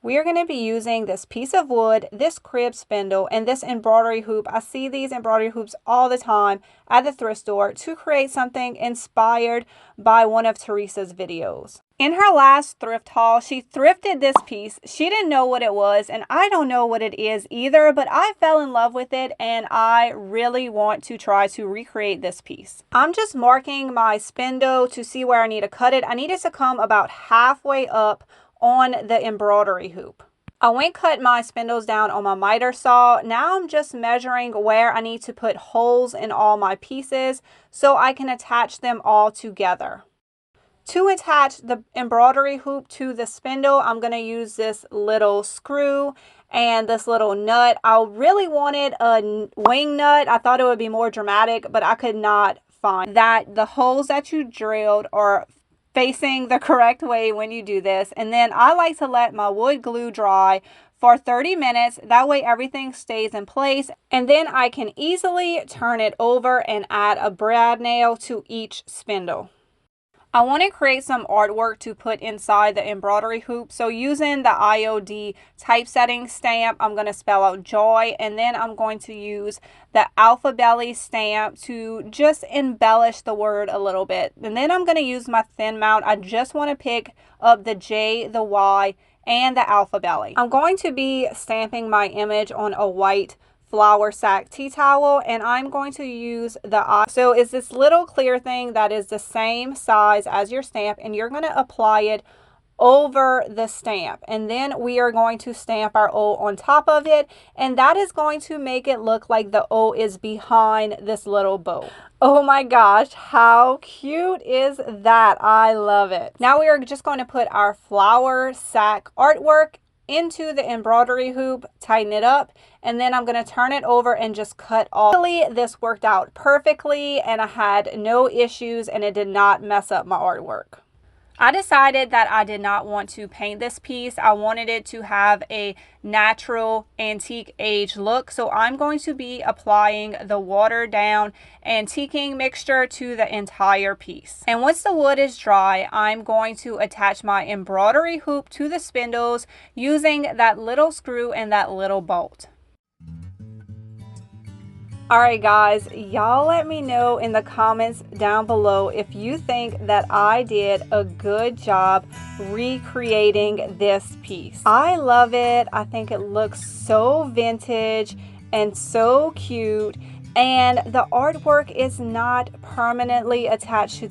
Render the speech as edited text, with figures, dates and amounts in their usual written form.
We are going to be using this piece of wood, this crib spindle, and this embroidery hoop. I see these embroidery hoops all the time at the thrift store to create something inspired by one of Teresa's videos. In her last thrift haul, she thrifted this piece. She didn't know what it was, and I don't know what it is either, but I fell in love with it, and I really want to try to recreate this piece. I'm just marking my spindle to see where I need to cut it. I need it to come about halfway up on the embroidery hoop. I went cut my spindles down on my miter saw. Now I'm just measuring where I need to put holes in all my pieces so I can attach them all together. To attach the embroidery hoop to the spindle, I'm going to use this little screw and this little nut. I really wanted a wing nut. I thought it would be more dramatic, but I could not find that. The holes that you drilled are facing the correct way when you do this. And then I like to let my wood glue dry for 30 minutes. That way everything stays in place. And then I can easily turn it over and add a brad nail to each spindle. I want to create some artwork to put inside the embroidery hoop. So using the IOD typesetting stamp, I'm going to spell out joy. And then I'm going to use the alpha belly stamp to just embellish the word a little bit. And then I'm going to use my thin mount. I just want to pick up the J, the Y, and the alpha belly. I'm going to be stamping my image on a white flour sack tea towel, and I'm going to use the eye. So it's this little clear thing that is the same size as your stamp, and you're going to apply it over the stamp, and then we are going to stamp our O on top of it, and that is going to make it look like the O is behind this little bow. Oh my gosh, how cute is that? I love it. Now we are just going to put our flour sack artwork into the embroidery hoop, tighten it up, and then I'm going to turn it over and just cut off. This worked out perfectly, and I had no issues, and it did not mess up my artwork. I decided that I did not want to paint this piece. I wanted it to have a natural antique age look. So I'm going to be applying the watered down antiquing mixture to the entire piece. And once the wood is dry, I'm going to attach my embroidery hoop to the spindles using that little screw and that little bolt. Alright guys, y'all let me know in the comments down below if you think that I did a good job recreating this piece. I love it. I think it looks so vintage and so cute, and the artwork is not permanently attached to